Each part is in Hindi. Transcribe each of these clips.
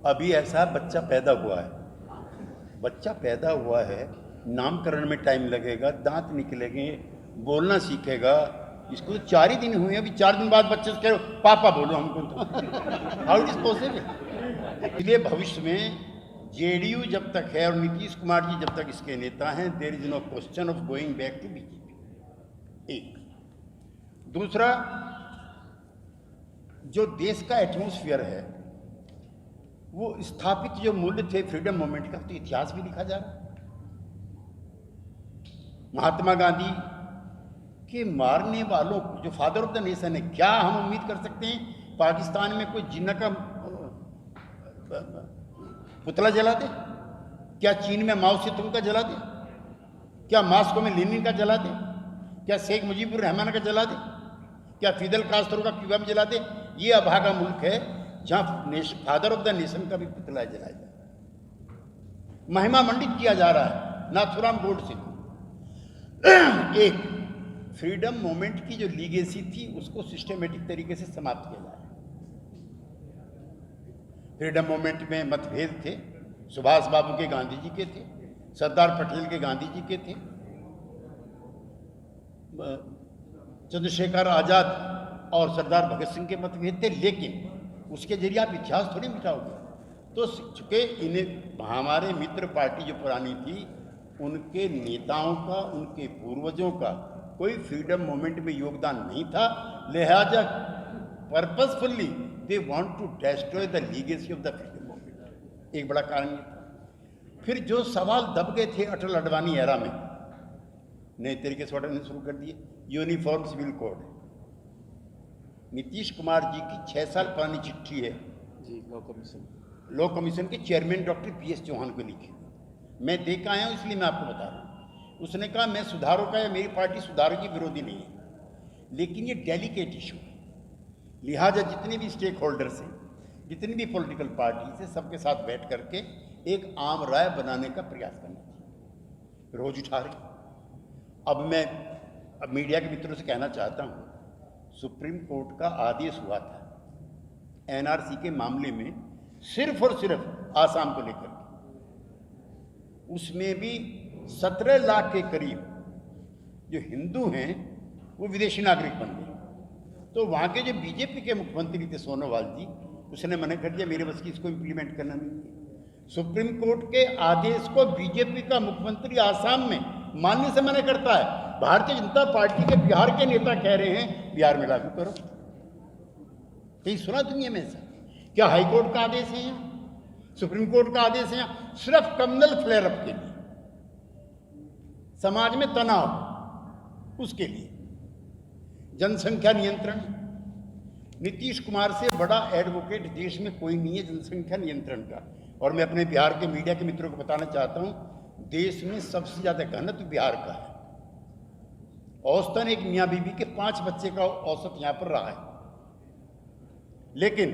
अभी ऐसा बच्चा पैदा हुआ है, बच्चा पैदा हुआ है, नामकरण में टाइम लगेगा, दांत निकलेंगे, बोलना सीखेगा। इसको तो 4 ही दिन हुए, अभी 4 दिन बाद बच्चे से कह पापा बोलो हमको, तो हाउ इट इज पॉसिबल। इसलिए भविष्य में जेडीयू जब तक है और नीतीश कुमार जी जब तक इसके नेता हैं, there is no question of going back to BJP. एक दूसरा, जो देश का एटमॉस्फेयर है, वो स्थापित जो मूल्य थे फ्रीडम मूवमेंट का, तो इतिहास भी लिखा जा रहा है। महात्मा गांधी के मारने वालों को, जो फादर ऑफ द नेशन है, क्या हम उम्मीद कर सकते हैं पाकिस्तान में कोई जिन्ना का पुतला जला दे? क्या चीन में माओ से तुंग का जला दे? क्या मास्को में लेनिन का जला दे? क्या शेख मुजीबुर रहमान का जला दे? क्या फिदल कास्त्रो का क्यूबा में जला दे? ये अभागा मुल्क है जहां फादर ऑफ द नेशन का भी पुतला जलाया जाए, महिमा मंडित किया जा रहा है नाथुराम गोडसे को। एक फ्रीडम मूवमेंट की जो लीगेसी थी उसको सिस्टमेटिक तरीके से समाप्त किया जा रहा है। फ्रीडम मूवमेंट में मतभेद थे, सुभाष बाबू के गांधी जी के थे, सरदार पटेल के गांधी जी के थे, चंद्रशेखर आजाद और सरदार भगत सिंह के मतभेद थे, लेकिन उसके जरिए आप इतिहास थोड़ी मिटाओगे। तो चूंकि इन्हें हमारे मित्र पार्टी जो पुरानी थी, उनके नेताओं का, उनके पूर्वजों का कोई फ्रीडम मूवमेंट में योगदान नहीं था, लिहाजा purposefully they want to destroy the legacy of the freedom movement. एक बड़ा कारण ये था। फिर जो सवाल दब गए थे अटल अडवाणी एरा में, नए तरीके से उठाने शुरू कर दिए। Uniform civil code, Nitish Kumar ji की 6 साल पुरानी चिट्ठी है जी, लॉ कमीशन के चेयरमैन डॉक्टर PS चौहान को लिखी। मैं देख आया हूँ, इसलिए मैं आपको बता रहा हूँ। उसने कहा मैं सुधारों का या मेरी पार्टी सुधारों की विरोधी नहीं है, लेकिन ये डेलिकेट इशू है, लिहाजा जितने भी स्टेक होल्डर्स हैं, जितनी भी पॉलिटिकल पार्टी से, सबके साथ बैठ करके एक आम राय बनाने का प्रयास करना चाहिए। रोज उठा रही। अब मैं मीडिया के मित्रों से कहना चाहता हूँ, सुप्रीम कोर्ट का आदेश हुआ था NRC के मामले में, सिर्फ और सिर्फ आसाम को लेकर, उसमें भी 17 लाख के करीब जो हिंदू हैं वो विदेशी नागरिक बन गए। तो वहाँ के जो बीजेपी के मुख्यमंत्री थे सोनोवाल जी, उसने मना कर दिया, मेरे बस की इसको इम्प्लीमेंट करना नहीं है। सुप्रीम कोर्ट के आदेश को बीजेपी का मुख्यमंत्री आसाम में मानने से मना करता है। भारतीय जनता पार्टी के बिहार के नेता कह रहे हैं बिहार में लागू करो। कहीं सुना दुनिया में ऐसा? क्या हाईकोर्ट का आदेश है यहाँ, सुप्रीम कोर्ट का आदेश है यहाँ? सिर्फ कम्युनल फ्लेयर अप के लिए, समाज में तनाव, उसके लिए। जनसंख्या नियंत्रण, नीतीश कुमार से बड़ा एडवोकेट देश में कोई नहीं है जनसंख्या नियंत्रण का। और मैं अपने बिहार के मीडिया के मित्रों को बताना चाहता हूं, देश में सबसे ज्यादा घनत्व बिहार का है। औसतन एक मियाँ बीबी के 5 बच्चे का औसत यहां पर रहा है, लेकिन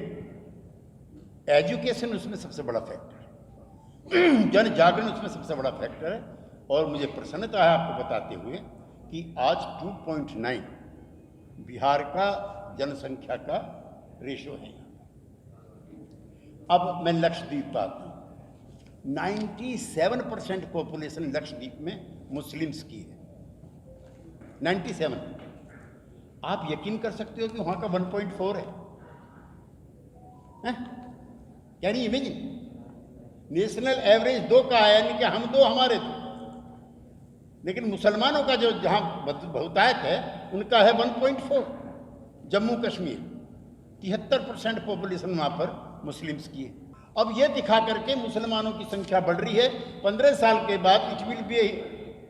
एजुकेशन उसमें सबसे बड़ा फैक्टर है, जन जागरण उसमें सबसे बड़ा फैक्टर है। और मुझे प्रसन्नता है आपको बताते हुए कि आज 2.9 बिहार का जनसंख्या का रेशो है। अब मैं लक्षद्वीप पर आता हूँ। 97% पॉपुलेशन लक्षद्वीप में मुस्लिम्स की है, 97। आप यकीन कर सकते हो कि वहां का 1.4 है। Can you imagine? National average 2 का आया, यानी कि हम 2 हमारे 2, लेकिन मुसलमानों का जो जहां बहुतायत है उनका है 1.4। जम्मू कश्मीर 73% पॉपुलेशन वहां पर मुस्लिम्स की है। अब यह दिखा करके मुसलमानों की संख्या बढ़ रही है, 15 साल के बाद it will be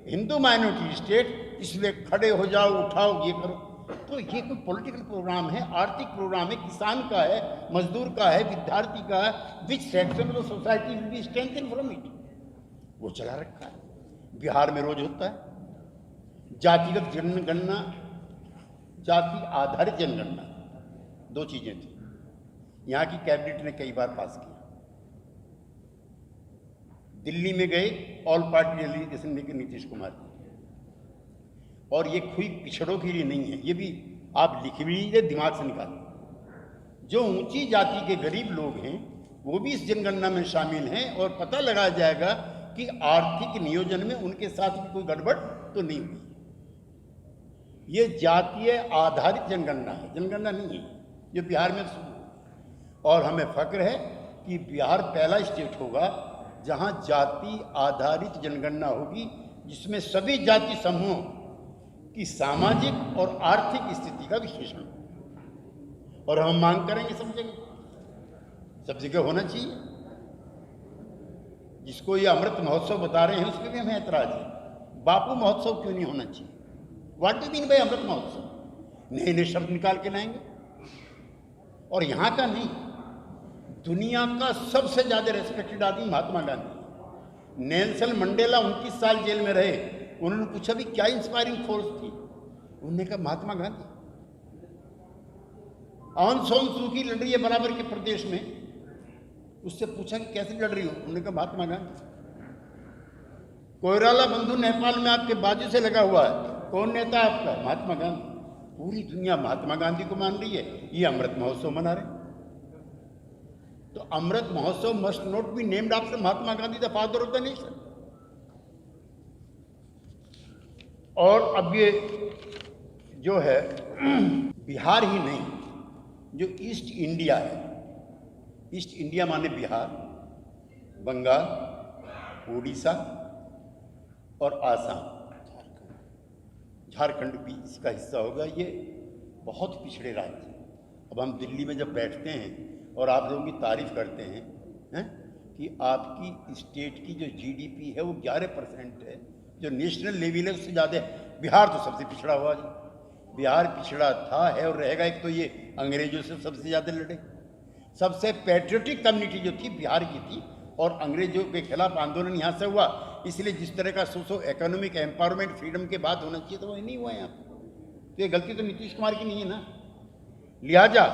Hindu minority state, इसलिए खड़े हो जाओ, उठाओ, ये करो। तो ये कोई पॉलिटिकल प्रोग्राम है, आर्थिक प्रोग्राम है, किसान का है, मजदूर का है, विद्यार्थी का है, which section of society will be strengthen from it, वो चला रखा है। बिहार में रोज होता है जातिगत जनगणना, जाति आधारित जनगणना, 2 चीजें थी। यहाँ की कैबिनेट ने कई बार पास किया। दिल्ली में गए ऑल पार्टी डेलीगेशन लेकर नीतीश कुमार जी, और ये कोई पिछड़ों के लिए नहीं है, ये भी आप लिख लीजिए, दिमाग से निकालिए। जो ऊंची जाति के गरीब लोग हैं वो भी इस जनगणना में शामिल हैं और पता लगाया जाएगा कि आर्थिक नियोजन में उनके साथ भी कोई गड़बड़ तो नहीं हुई। ये जातीय आधारित जनगणना है, जनगणना नहीं है जो बिहार में शुरू हुई। और हमें फक्र है कि बिहार पहला स्टेट होगा जहां जाति आधारित जनगणना होगी, जिसमें सभी जाति समूहों की सामाजिक और आर्थिक स्थिति का विश्लेषण होगा। और हम मांग करेंगे सब जगह होना चाहिए। जिसको ये अमृत महोत्सव बता रहे हैं उसके भी हमें ऐतराज है। बापू महोत्सव क्यों नहीं होना चाहिए? What do mean by Amrit Mahotsav? नए नए शब्द निकाल के लाएंगे। और यहां का नहीं, दुनिया का सबसे ज्यादा रेस्पेक्टेड आदमी महात्मा गांधी। नेल्सन मंडेला 29 साल जेल में रहे। उन्होंने पूछा भी क्या इंस्पायरिंग फोर्स थी? उन्होंने कहा महात्मा गांधी। ऑन सोन सू की लड़ रही है बराबर के प्रदेश में, उससे पूछा कि कैसे लड़ रही हो? उन्होंने कहा महात्मा गांधी। कोइराला बंधु नेपाल में आपके बाजू से लगा हुआ है, कौन नेता है आपका? महात्मा गांधी। पूरी दुनिया महात्मा गांधी को मान रही है, ये अमृत महोत्सव मना रहे। तो Amrit Mahotsav must not be named after Mahatma Gandhi, the father of the nation. और अब ये जो है बिहार ही नहीं, जो ईस्ट इंडिया है, ईस्ट इंडिया माने बिहार, बंगाल, उड़ीसा और आसाम, झारखंड भी इसका हिस्सा होगा। ये बहुत पिछड़े राज्य हैं। अब हम दिल्ली में जब बैठते हैं और आप लोगों की तारीफ करते हैं कि आपकी स्टेट की जो जीडीपी है वो 11% है, जो नेशनल लेवल है उससे ज़्यादा है। बिहार तो सबसे पिछड़ा हुआ जी। बिहार पिछड़ा था, है और रहेगा। एक तो ये अंग्रेजों से सबसे ज़्यादा लड़े। सबसे पैट्रियोटिक कम्युनिटी जो थी बिहार की थी, और अंग्रेजों के खिलाफ आंदोलन यहाँ से हुआ। इसलिए जिस तरह का सोशो इकोनॉमिक एम्पावरमेंट फ्रीडम के बाद होना चाहिए तो वो नहीं हुआ यहाँ। तो ये गलती तो नीतीश कुमार की नहीं है ना। लिहाजा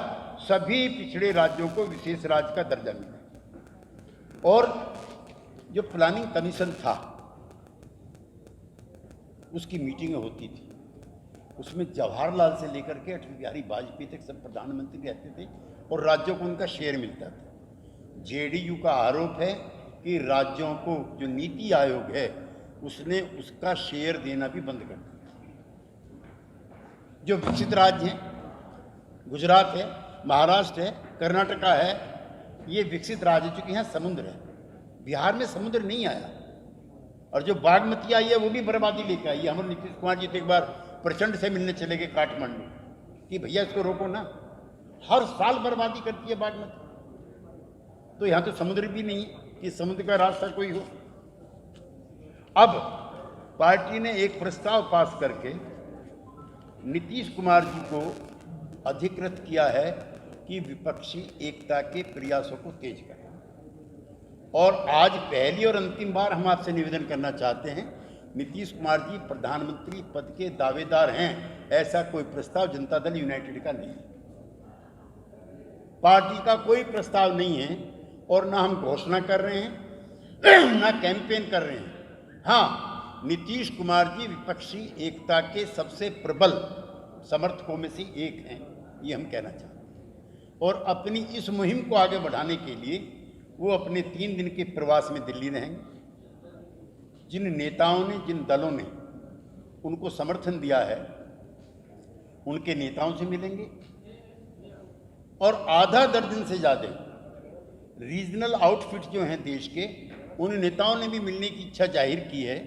सभी पिछड़े राज्यों को विशेष राज्य का दर्जा मिला। और जो प्लानिंग कमीशन था उसकी मीटिंगें होती थी, उसमें जवाहरलाल से लेकर के अटल बिहारी वाजपेयी तक सब प्रधानमंत्री रहते थे और राज्यों को उनका शेयर मिलता था। जेडीयू का आरोप है कि राज्यों को जो नीति आयोग है उसने उसका शेयर देना भी बंद कर दिया। जो विकसित राज्य हैं, गुजरात है, महाराष्ट्र है, कर्नाटका है, ये विकसित राज्य चूंकि यहाँ समुद्र है। बिहार में समुद्र नहीं आया, और जो बागमती आई है वो भी बर्बादी लेकर आई है। हमारे नीतीश कुमार जी तो एक बार प्रचंड से मिलने चले गए काठमांडू कि भैया इसको रोको ना, हर साल बर्बादी करती है बागमती। तो यहाँ तो समुद्र भी नहीं है कि समुद्र का रास्ता कोई हो। अब पार्टी ने एक प्रस्ताव पास करके नीतीश कुमार जी को अधिकृत किया है कि विपक्षी एकता के प्रयासों को तेज करें। और आज पहली और अंतिम बार हम आपसे निवेदन करना चाहते हैं, नीतीश कुमार जी प्रधानमंत्री पद के दावेदार हैं, ऐसा कोई प्रस्ताव जनता दल यूनाइटेड का नहीं है। पार्टी का कोई प्रस्ताव नहीं है और ना हम घोषणा कर रहे हैं ना कैंपेन कर रहे हैं। हाँ, नीतीश कुमार जी विपक्षी एकता के सबसे प्रबल समर्थकों में से एक हैं, ये हम कहना चाहते हैं। और अपनी इस मुहिम को आगे बढ़ाने के लिए वो अपने 3 दिन के प्रवास में दिल्ली रहेंगे। जिन नेताओं ने, जिन दलों ने उनको समर्थन दिया है उनके नेताओं से मिलेंगे, और आधा दर्जन से ज़्यादा रीजनल आउटफिट जो हैं देश के, उन नेताओं ने भी मिलने की इच्छा जाहिर की है,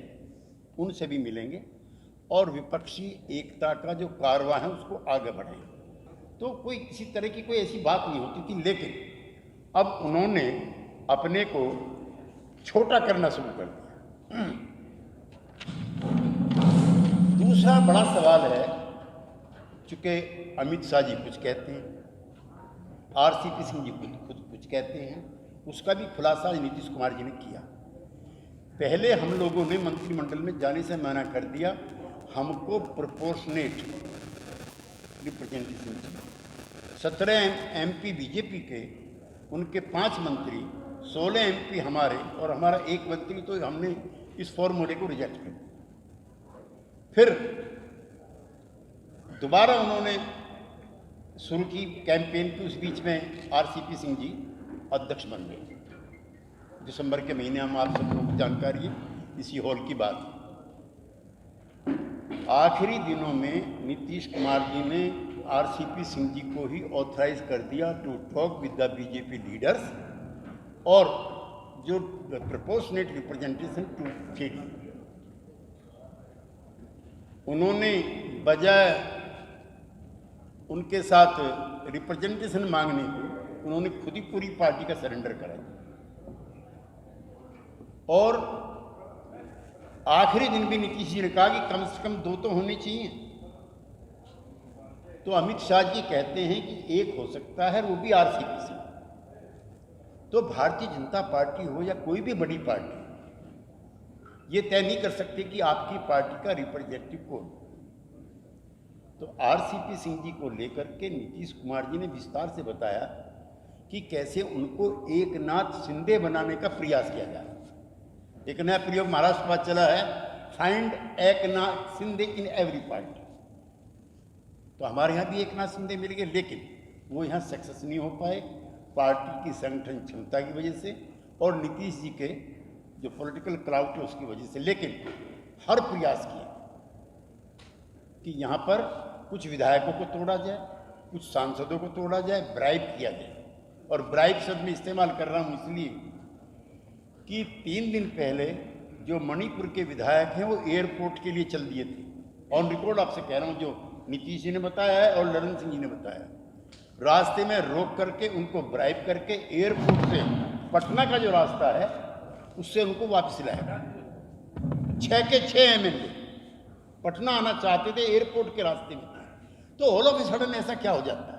उनसे भी मिलेंगे और विपक्षी एकता का जो कारवां है उसको आगे बढ़ाएंगे। तो कोई किसी तरह की कोई ऐसी बात नहीं होती थी, लेकिन अब उन्होंने अपने को छोटा करना शुरू कर दिया। दूसरा बड़ा सवाल है, चूंकि अमित शाह जी कुछ कहते हैं, आरसीपी सिंह जी खुद कुछ कहते हैं, उसका भी खुलासा नीतीश कुमार जी ने किया। पहले हम लोगों ने मंत्रिमंडल में जाने से मना कर दिया, हमको प्रोपोर्शनेट रिप्रेजेंटेशन चाहिए। 17 MP बीजेपी के, उनके 5 मंत्री, 16 MP हमारे, और हमारा 1 मंत्री, तो हमने इस फॉर्मूले को रिजेक्ट कर दिया। फिर दोबारा उन्होंने शुरू की कैंपेन की, उस बीच में आरसीपी सिंह जी अध्यक्ष बन गए। दिसंबर के महीने हम आप सबको जानकारी है, इसी हॉल की बात। आखिरी दिनों में नीतीश कुमार जी ने आरसीपी सिंह जी को ही ऑथराइज कर दिया to talk with the BJP leaders और जो प्रोपोर्शनेट रिप्रेजेंटेशन टू फिट। उन्होंने बजाय उनके साथ रिप्रेजेंटेशन मांगने के उन्होंने खुद ही पूरी पार्टी का सरेंडर करा और आखिरी दिन भी नीतीश जी ने कहा कि कम से कम 2 तो होने चाहिए। तो अमित शाह जी कहते हैं कि एक हो सकता है, वो भी आरसीपी से। तो भारतीय जनता पार्टी हो या कोई भी बड़ी पार्टी ये तय नहीं कर सकते कि आपकी पार्टी का रिप्रेजेंटेटिव कौन। तो आरसीपी सिंह जी को लेकर के नीतीश कुमार जी ने विस्तार से बताया कि कैसे उनको एकनाथ शिंदे बनाने का प्रयास किया जा रहा है। एक नया प्रयोग महाराष्ट्र में चला है, find Eknath Shinde in every party. तो हमारे यहाँ भी एकनाथ शिंदे मिल गए, लेकिन वो यहाँ सक्सेस नहीं हो पाए पार्टी की संगठन क्षमता की वजह से और नीतीश जी के जो पॉलिटिकल क्राउड है उसकी वजह से। लेकिन हर प्रयास किया कि यहाँ पर कुछ विधायकों को तोड़ा जाए, कुछ सांसदों को तोड़ा जाए, ब्राइब किया जाए। और ब्राइब शब्द में इस्तेमाल कर रहा हूँ इसलिए कि 3 दिन पहले जो मणिपुर के विधायक हैं वो एयरपोर्ट के लिए चल दिए थे। ऑन रिकॉर्ड आपसे कह रहा हूँ, जो नीतीश जी ने बताया है और ललन सिंह जी ने बताया। रास्ते में रोक करके उनको ब्राइब करके एयरपोर्ट से पटना का जो रास्ता है उससे उनको वापस लाया। 6 के 6 एमएलए पटना आना चाहते थे, एयरपोर्ट के रास्ते में। तो ऑल ऑफ ए सडन ऐसा क्या हो जाता है?